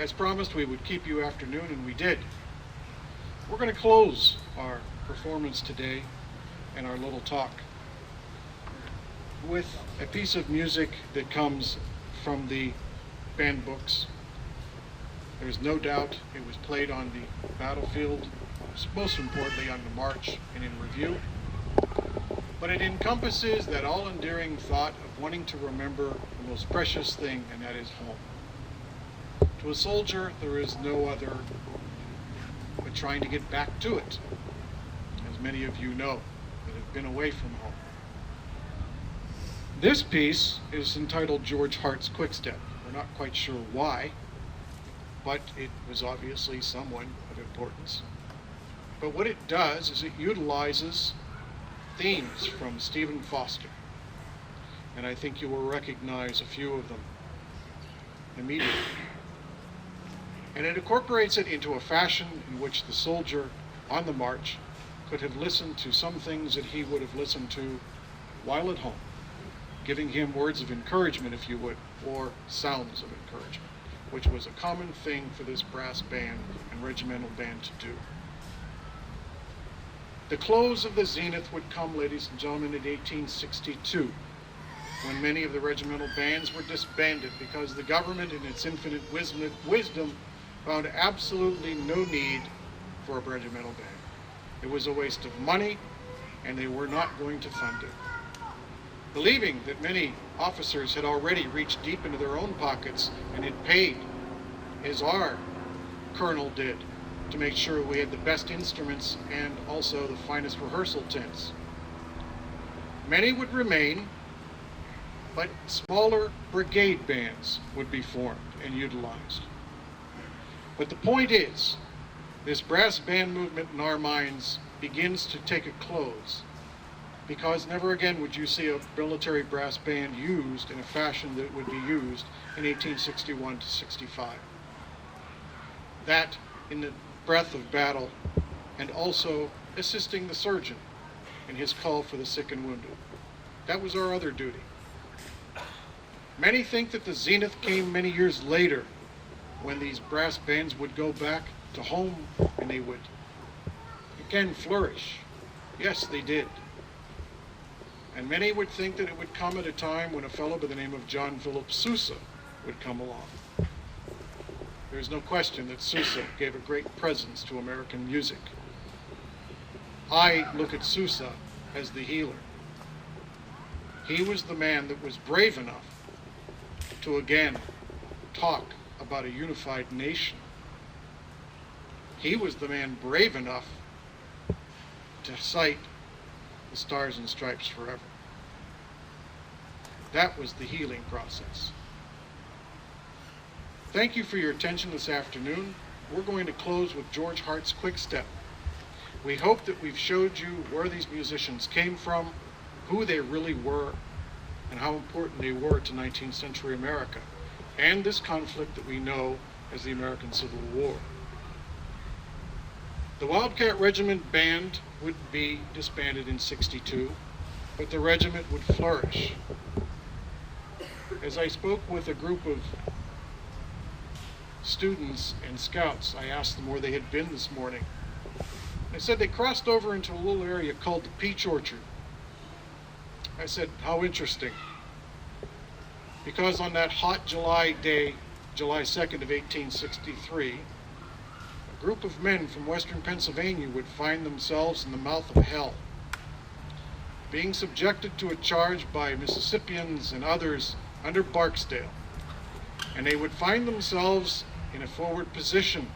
As promised, we would keep you afternoon, and we did. We're going to close our performance today and our little talk with a piece of music that comes from the band books. There's no doubt it was played on the battlefield, most importantly on the march and in review. But it encompasses that all-enduring thought of wanting to remember the most precious thing, and that is home. To a soldier, there is no other but trying to get back to it, as many of you know that have been away from home. This piece is entitled George Hart's Quckstep. We're not quite sure why, but it was obviously someone of importance. But what it does is it utilizes themes from Stephen Foster, and I think you will recognize a few of them immediately. And it incorporates it into a fashion in which the soldier on the march could have listened to some things that he would have listened to while at home, giving him words of encouragement, if you would, or sounds of encouragement, which was a common thing for this brass band and regimental band to do. The close of the zenith would come, ladies and gentlemen, in 1862, when many of the regimental bands were disbanded because the government, in its infinite wisdom, found absolutely no need for a regimental band. It was a waste of money, and they were not going to fund it. Believing that many officers had already reached deep into their own pockets and had paid, as our colonel did, to make sure we had the best instruments and also the finest rehearsal tents. Many would remain, but smaller brigade bands would be formed and utilized. But the point is, this brass band movement in our minds begins to take a close, because never again would you see a military brass band used in a fashion that would be used in 1861 to 65. That in the breath of battle, and also assisting the surgeon in his call for the sick and wounded. That was our other duty. Many think that the zenith came many years later, when these brass bands would go back to home and they would again flourish. Yes, they did. And many would think that it would come at a time when a fellow by the name of John Philip Sousa would come along. There's no question that Sousa gave a great presence to American music. I look at Sousa as the healer. He was the man that was brave enough to again talk about a unified nation. He was the man brave enough to cite the Stars and Stripes forever. That was the healing process. Thank you for your attention this afternoon. We're going to close with George Hart's Quckstep. We hope that we've showed you where these musicians came from, who they really were, and how important they were to 19th century America, and this conflict that we know as the American Civil War. The Wildcat Regiment Band would be disbanded in '62, but the regiment would flourish. As I spoke with a group of students and scouts, I asked them where they had been this morning. They said they crossed over into a little area called the Peach Orchard. I said, how interesting. Because on that hot July day, July 2nd of 1863, a group of men from western Pennsylvania would find themselves in the mouth of hell, being subjected to a charge by Mississippians and others under Barksdale. And they would find themselves in a forward position,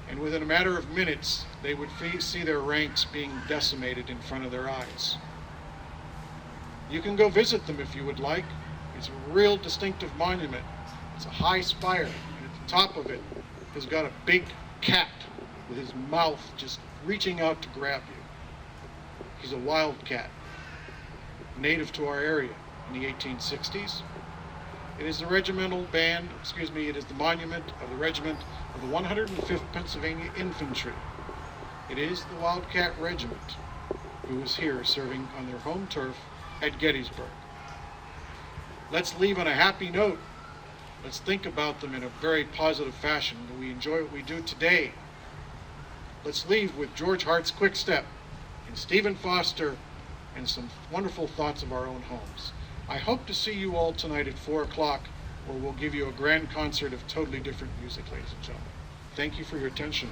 and within a matter of minutes, they would see their ranks being decimated in front of their eyes. You can go visit them if you would like. It's a real distinctive monument. It's a high spire, and at the top of it has got a big cat with his mouth just reaching out to grab you. He's a wildcat, native to our area in the 1860s. It is the regimental band, it is the monument of the regiment of the 105th Pennsylvania Infantry. It is the Wildcat Regiment who is here serving on their home turf at Gettysburg. Let's leave on a happy note. Let's think about them in a very positive fashion. Do we enjoy what we do today? Let's leave with George Hart's Quckstep and Stephen Foster and some wonderful thoughts of our own homes. I hope to see you all tonight at 4 o'clock, where we'll give you a grand concert of totally different music, ladies and gentlemen. Thank you for your attention.